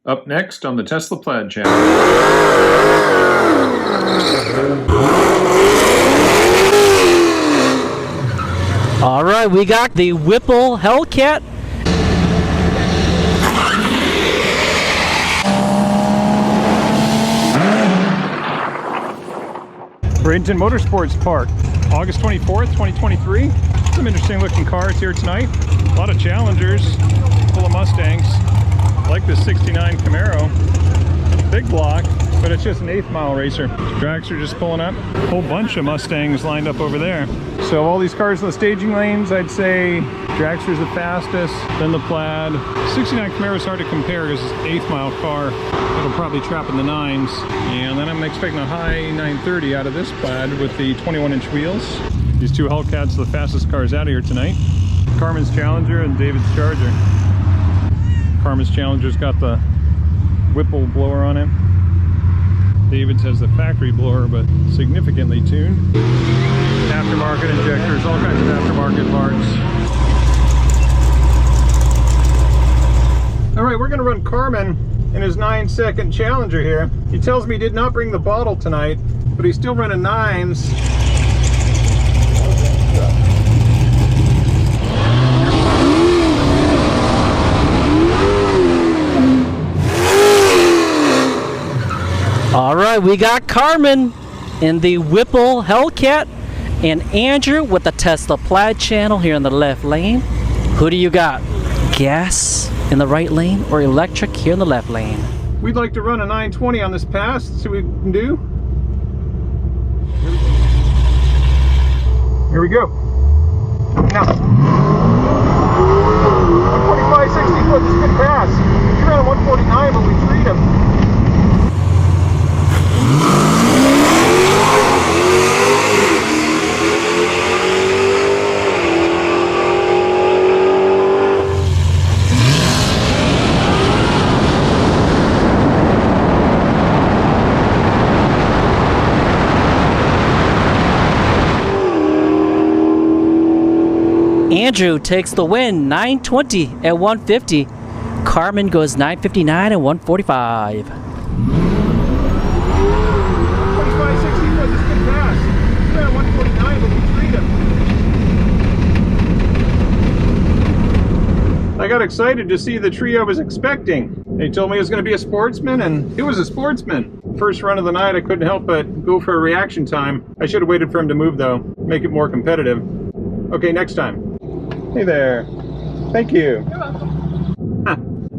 Up next on the Tesla Plaid channel. All right, we got the Whipple Hellcat. Bradenton Motorsports Park, August 24th, 2023. Some interesting looking cars here tonight. A lot of Challengers, full of Mustangs. I like this 69 Camaro. Big block, but it's just an 8th mile racer. Tracks are just pulling up. A whole bunch of Mustangs lined up over there. So all these cars in the staging lanes, I'd say Dragster's the fastest, then the Plaid. 69 Camaro is hard to compare because it's an 8th mile car. It'll probably trap in the 9s. And then I'm expecting a high 930 out of this Plaid with the 21-inch wheels. These two Hellcats are the fastest cars out of here tonight. Carmen's Challenger and David's Charger. Carmen's Challenger's got the Whipple blower on it. David's has the factory blower, but significantly tuned. Aftermarket injectors, all kinds of aftermarket parts. All right, we're gonna run Carmen in his 9-second Challenger here. He tells me he did not bring the bottle tonight, but he's still running 9s. All right, we got Carmen in the Whipple Hellcat and Andrew with the Tesla Plaid channel here in the left lane. Who do you got? Gas in the right lane or electric here in the left lane? We'd like to run a 920 on this pass, see what we can do. Here we go. Now, 145, 60 foot is a good pass. He ran a 149, but we treat him. Andrew takes the win, 920 at 150. Carmen goes 959 at 145. 145, 60 foot is a good pass. He ran a 149, but we treat him. I got excited to see the tree I was expecting. They told me it was going to be a sportsman, and it was a sportsman. First run of the night, I couldn't help but go for a reaction time. I should have waited for him to move, though. Make it more competitive. Okay, next time. Hey there. Thank you. You're welcome.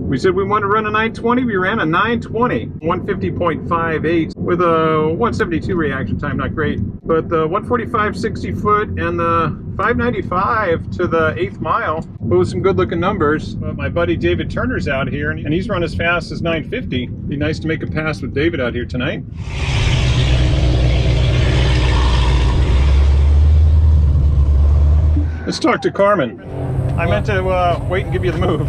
We said we wanted to run a 920. We ran a 920. 150.58 with a 172 reaction time. Not great. But the 145 60 foot and the 595 to the 8th mile, both some good looking numbers. But my buddy David Turner's out here and he's run as fast as 950. Be nice to make a pass with David out here tonight. Let's talk to Carmen. I meant to wait and give you the move.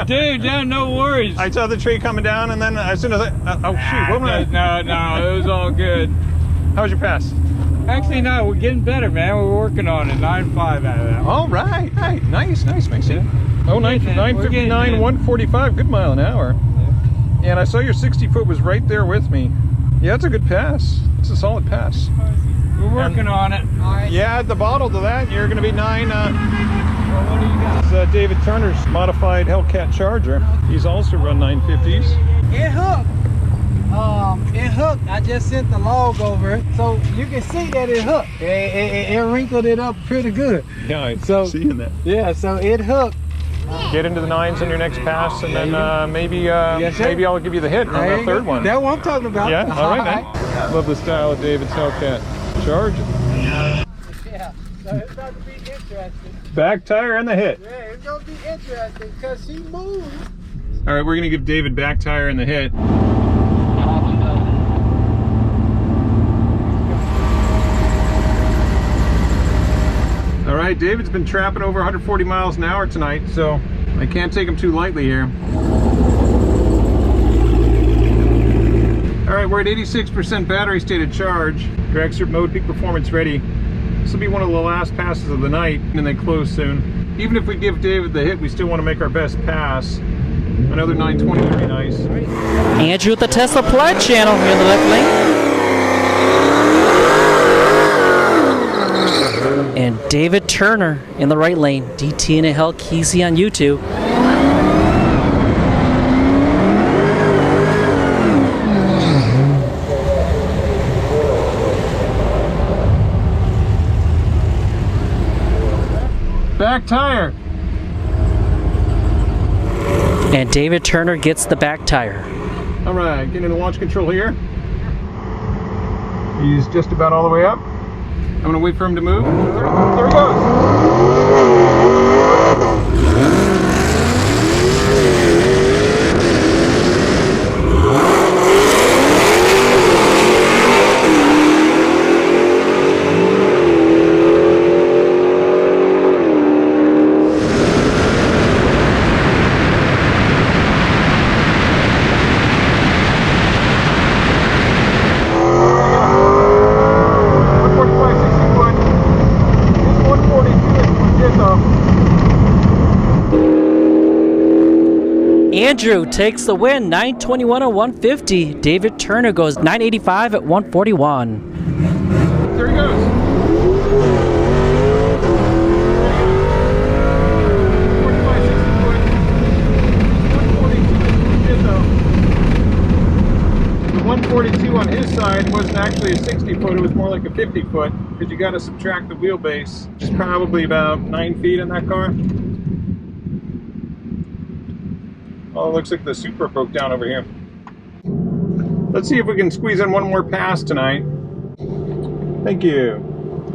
Dude, no worries. I saw the tree coming down, and then as soon as I... oh, shoot, what was I... No, it was all good. How was your pass? Actually, no, we're getting better, man. We're working on it. 9.5 out of that. All right. Hey, nice, Macy. Yeah. Oh, 959, 145, good mile an hour. Yeah. And I saw your 60 foot was right there with me. Yeah, it's a good pass. It's a solid pass. We're working on it. All right. Yeah, add the bottle to that, you're going to be 9... well, what do you got? It's David Turner's modified Hellcat Charger. He's also run 950s. It hooked. It hooked. I just sent the log over it, so you can see that it hooked. It wrinkled it up pretty good. Yeah, I'm So- seeing that. Yeah, so it hooked. Get into the 9s on your next pass, and then maybe Yes, sir. maybe I'll give you the hit on There that you third go. one. That's what I'm talking about. Yeah, all right, man. Love the style of David's Hellcat Charger. Yeah, so it's about to be interesting. Back tire and the hit. Yeah, it's gonna be interesting because she moved. All right, we're gonna give David back tire and the hit. All right, David's been trapping over 140 miles an hour tonight, so I can't take him too lightly here. All right, we're at 86% battery state of charge. Dragster mode, peak performance ready. This will be one of the last passes of the night, and they close soon. Even if we give David the hit, we still want to make our best pass. Another 920 would be nice. Andrew with the Tesla Plaid channel here in the left lane. And David Turner in the right lane. DT and a Hellcats on YouTube. Back tire. And David Turner gets the back tire. All right, getting into launch control here. He's just about all the way up. I'm gonna wait for him to move. There he goes. Andrew takes the win, 921 at 150. David Turner goes 985 at 141. There he goes. The 142 on his side wasn't actually a 60 foot, it was more like a 50 foot, because you got to subtract the wheelbase, which is probably about 9 feet in that car. Oh, it looks like the Supra broke down over here. Let's see if we can squeeze in one more pass tonight. Thank you.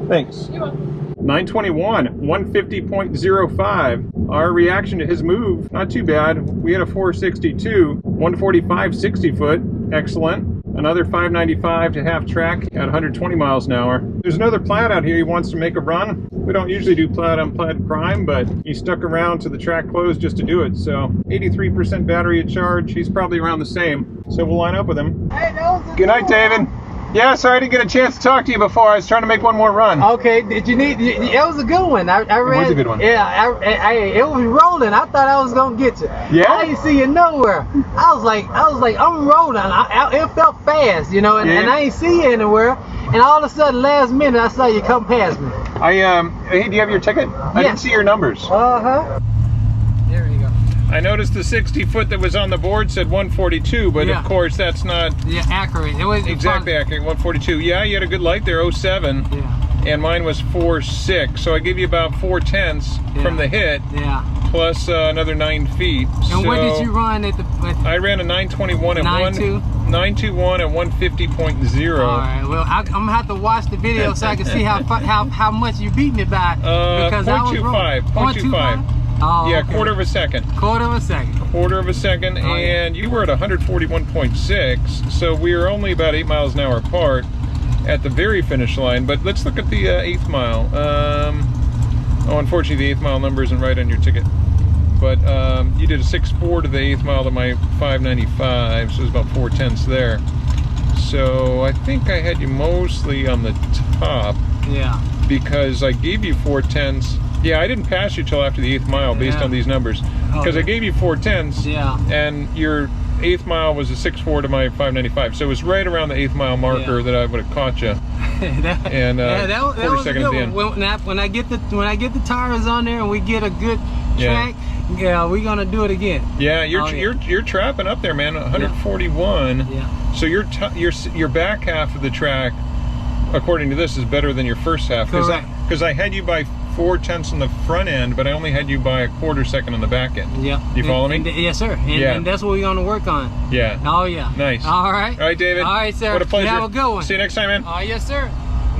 Thanks. 921, 150.05. Our reaction to his move, not too bad. We had a 462, 145 60 foot, excellent. Another 595 to half track at 120 miles an hour. There's another Plaid out here, he wants to make a run. We don't usually do Plaid on Plaid crime, but he stuck around to the track closed just to do it. So 83% battery at charge, he's probably around the same. So we'll line up with him. Hey, Good night, David. Yeah, sorry I didn't get a chance to talk to you before. I was trying to make one more run. Okay, did you need? It was a good one. I read. It was a good one. Yeah, it was rolling. I thought I was gonna get you. Yeah? I didn't see you nowhere. I was like, I'm rolling. It felt fast, you know, and I ain't see you anywhere. And all of a sudden, last minute, I saw you come past me. Hey, do you have your ticket? I didn't see your numbers. There you go. I noticed the 60 foot that was on the board said 142, but of course that's not accurate. It was exactly accurate. 142. Yeah, you had a good light there, 07. Yeah. And mine was 46. So I gave you about 4/10 from the hit. Yeah. Plus another 9 feet. And so what did you run at the? I ran a 921 at 921 at 150.0. All right. Well, I'm gonna have to watch the video so I can see how much you beat me by. Because 0.25. 0.25. Oh, yeah, okay. quarter of a second. Quarter of a second. Quarter of a second, and you were at 141.6, so we are only about 8 miles an hour apart at the very finish line. But let's look at the 8th mile. Oh, unfortunately, the 8th mile number isn't right on your ticket. But you did a 6.4 to the 8th mile to my 595, so it was about 4/10 there. So I think I had you mostly on the top. Yeah. Because I gave you 4/10. Yeah, I didn't pass you till after the 8th mile based on these numbers. Because I gave you 4/10. Yeah. And your 8th mile was a 6.4 to my 595. So it was right around the 8th mile marker that I would have caught you. And that quarter was second at the end. When I get the tires on there and we get a good track, we're gonna do it again. Yeah, you're trapping up there, man. 141. Yeah. So your back half of the track, according to this, is better than your first half. Correct. Because I had you by 4/10 on the front end, but I only had you by a quarter second on the back end. Yeah. You follow me? Yes, sir. And that's what we're gonna work on. Yeah. Oh yeah. Nice. All right. All right, David. All right, sir. What a pleasure. You have a good one. See you next time, man. Oh yes, sir.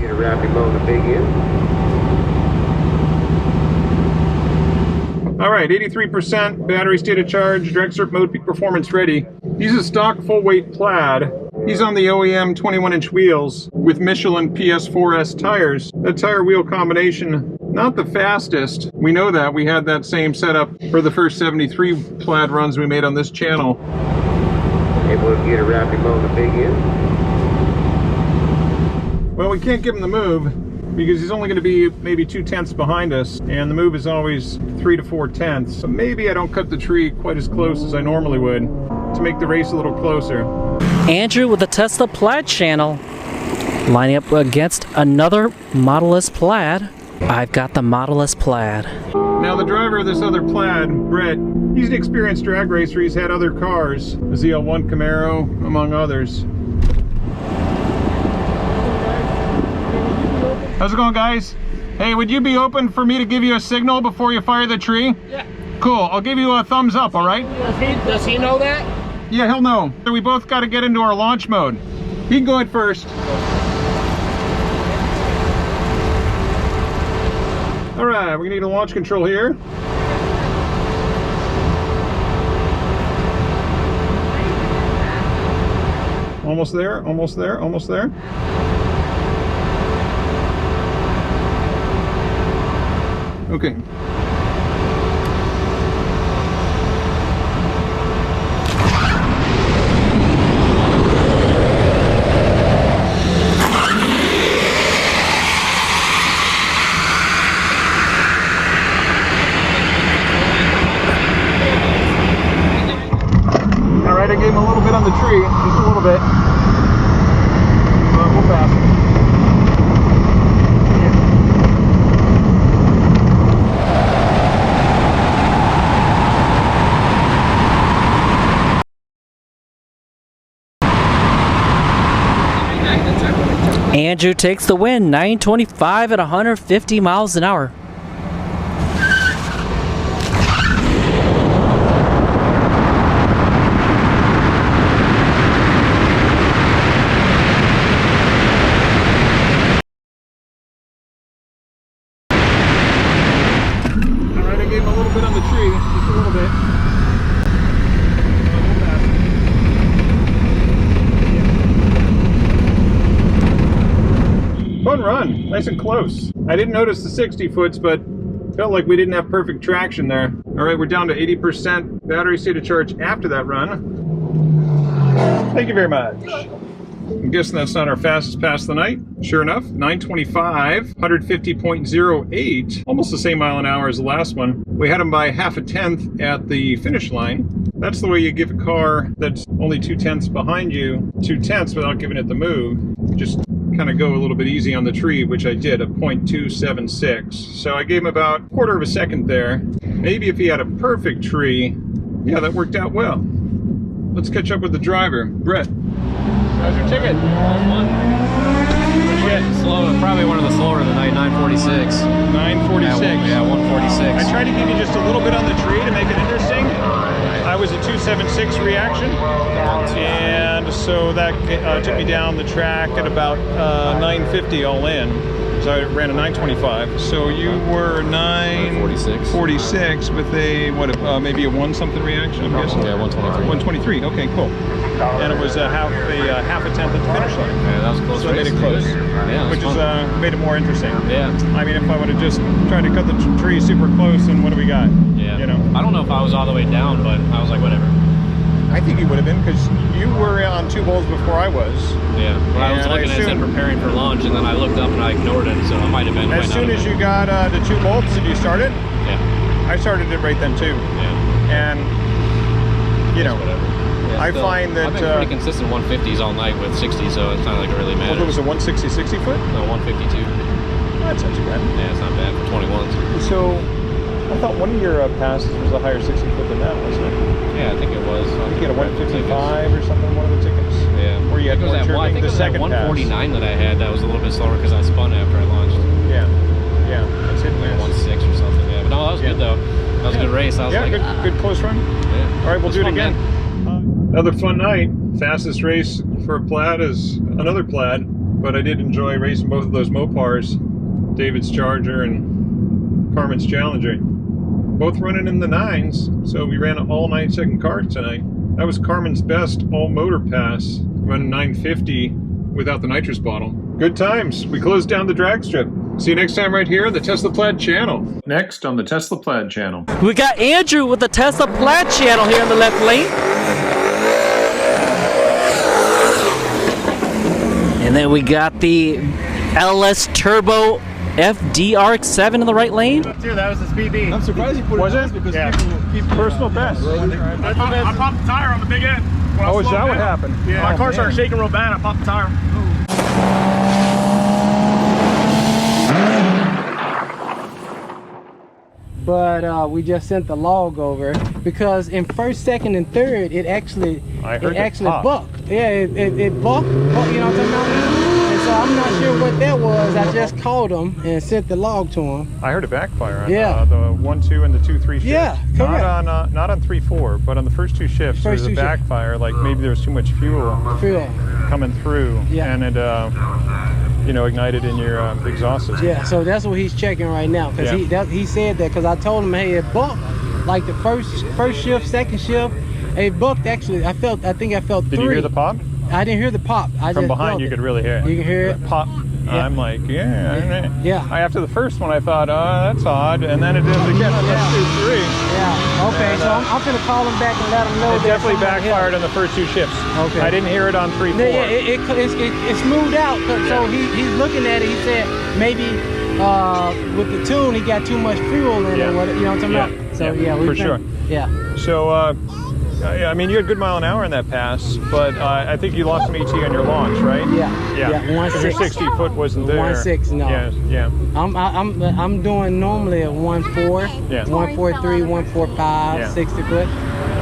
Get a rapid load of big end. All right, 83% battery state of charge, direct circuit mode, peak performance ready. He's a stock full weight Plaid. He's on the OEM 21-inch wheels with Michelin PS4S tires. That tire wheel combination, not the fastest. We know that. We had that same setup for the first 73 Plaid runs we made on this channel. Able to get a rapid load of big end. Well, we can't give him the move. because he's only going to be maybe 2/10 behind us, and the move is always 3 to 4 tenths. So maybe I don't cut the tree quite as close as I normally would to make the race a little closer. Andrew with the Tesla Plaid channel, lining up against another Model S Plaid. I've got the Model S Plaid. Now the driver of this other Plaid, Brett, he's an experienced drag racer. He's had other cars, the ZL1 Camaro, among others. How's it going, guys? Hey, would you be open for me to give you a signal before you fire the tree? Yeah. Cool, I'll give you a thumbs up, all right? Does he know that? Yeah, he'll know. We both got to get into our launch mode. He can go ahead first. All right, we're gonna need a launch control here. Almost there, almost there, almost there. Okay. Alright, I gave him a little bit on the tree, just a little bit. But we'll pass it. Andrew takes the win, 925 at 150 miles an hour. Alright, I gave him a little bit on the tree, just a little bit. Fun run, nice and close. I didn't notice the 60 foots, but felt like we didn't have perfect traction there. All right, we're down to 80% battery state of charge after that run. Thank you very much. I'm guessing that's not our fastest pass of the night. Sure enough, 925, 150.08, almost the same mile an hour as the last one. We had him by half a tenth at the finish line. That's the way you give a car that's only 2/10 behind you 2/10 without giving it the move. Just kind of go a little bit easy on the tree, which I did at 0.276. So I gave him about a quarter of a second there. Maybe if he had a perfect tree, yeah, that worked out well. Let's catch up with the driver, Brett. How's your ticket? Slow, probably one of the slower of the night, 946. 946. Yeah, 146. I tried to give you just a little bit on the tree to make it interesting. I was a 276 reaction, and so that took me down the track at about 950 all in. So I ran a 925. So you were 946 with a maybe a 1-something reaction, I'm guessing. Yeah, 123. 123. Okay, cool. And it was half a tenth at the finish line. Yeah, that was close. So I made it close, Yeah, which is made it more interesting. Yeah. I mean, if I would have just tried to cut the tree super close, then what do we got? Yeah. You know. I don't know if I was all the way down, but I was like, whatever. I think you would have been, because you were on 2 bowls before I was. Yeah. Well, I was looking at it and preparing for launch, and then I looked up and I ignored it, so it might have been. As soon as you got the 2 bolts, did you start it? Yeah. I started it right then too. Yeah. And you know, whatever. Yeah, I find that I've been pretty consistent 150s all night with 60, so it's not like it really matters. Well, it was a 160 foot? No, 152. That's not too bad. Yeah, it's not bad for 21s. So I thought one of your passes was a higher 60 foot than that, wasn't it? Yeah, I think it was. I think you had a 155 or something on one of the tickets. Yeah. Or you had more I think turning it the was that second 149 pass. that I had that was a little bit slower because I spun after I launched. Yeah. Yeah. That's it, Like man. 1.6 or something. Yeah. But no, that was good though. That was a good race. I was like, good close run. Yeah. All right, we'll do it fun, again. man. Another fun night. Fastest race for a Plaid is another Plaid, but I did enjoy racing both of those Mopars, David's Charger and Carmen's Challenger. Both running in the 9s, so we ran an all-night second car tonight. That was Carmen's best all-motor pass, running 950 without the nitrous bottle. Good times. We closed down the drag strip. See you next time right here on the Tesla Plaid channel. Next on the Tesla Plaid channel. We got Andrew with the Tesla Plaid channel here in the left lane. And then we got the LS Turbo FDRX7 in the right lane. Dude, that was the speed beat. I'm surprised you put Was it it? on because Yeah. people Personal best. I popped the tire on the big end. When I Oh, is slowed that what down. happened? Yeah. My Oh, car man. started shaking real bad. I popped the tire. But we just sent the log over because in first, second, and third, it actually I heard it actually pop. bucked. Yeah, it bucked. You know what I'm talking about? And so I'm not sure what that was. I just called him and sent the log to him. I heard a backfire on Yeah. the 1, 2, and the 2, 3 shift. Yeah, correct. Not on 3, 4, but on the first 2 shifts. There was First a two shifts. backfire. Like maybe there was too much fuel Fuel. coming through, Yeah. and it ignited in your exhaust system. Yeah, so that's what he's checking right now because he said that because I told him, hey, it bucked like the first shift, second shift. It bucked actually. I think I felt Did 3. you hear the pop? I didn't hear the pop. I From just behind, felt you it. could really hear it. You can hear it. Pop. Yeah. I'm like, yeah. Yeah. After the first one, I thought, oh, that's odd, and then it did it again on the 2, 3. Yeah. Okay. And, So I'm gonna call him back and let him know. It that definitely somebody backfired helped. on the first 2 shifts. Okay. I didn't hear it on 3, 4. Yeah, it smoothed out. So he's looking at it. He said maybe with the tune he got too much fuel in it. What, you know what I'm talking about? So Yeah, we for think- sure. Yeah. So, I mean, you had good mile an hour in that pass, but I think you lost some ET on your launch, right? Yeah. Yeah. Yeah. Your 1.6. 60 foot wasn't there. 1.6, no. Yeah. Yeah. I'm doing normally a 1.4, Yeah. 1.43, 1.45, Yeah. 60 foot.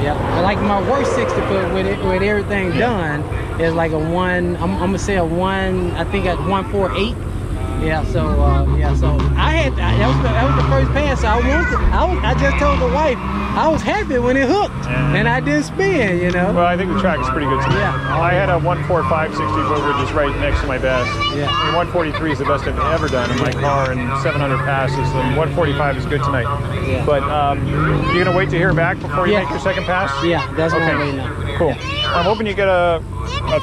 Yeah. But like my worst 60 foot with everything done is like a 1. I'm gonna say a 1. I think at 1.48. Yeah. So So that was the first pass. So I just told the wife I was happy when it hooked and I didn't spin. You know. Well, I think the track is pretty good tonight. Yeah. I had a 1.45 60 foot, which is right next to my best. Yeah. I mean, 143 is the best I've ever done in my car, and 700 passes, and 145 is good tonight. Yeah. But you're gonna wait to hear back before you Yeah. make your second pass? Yeah. That's what I'm Okay. waiting on. Cool. Yeah. I'm hoping you get a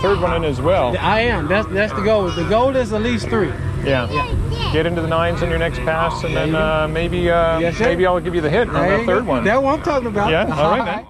third one in as well. I am. That's the goal. The goal is at least 3. Yeah. Yeah. Get into the 9s in your next pass, and then maybe Yes, sir. maybe I'll give you the hit on There the you third go. one. That's what I'm talking about. Yeah. All right, man.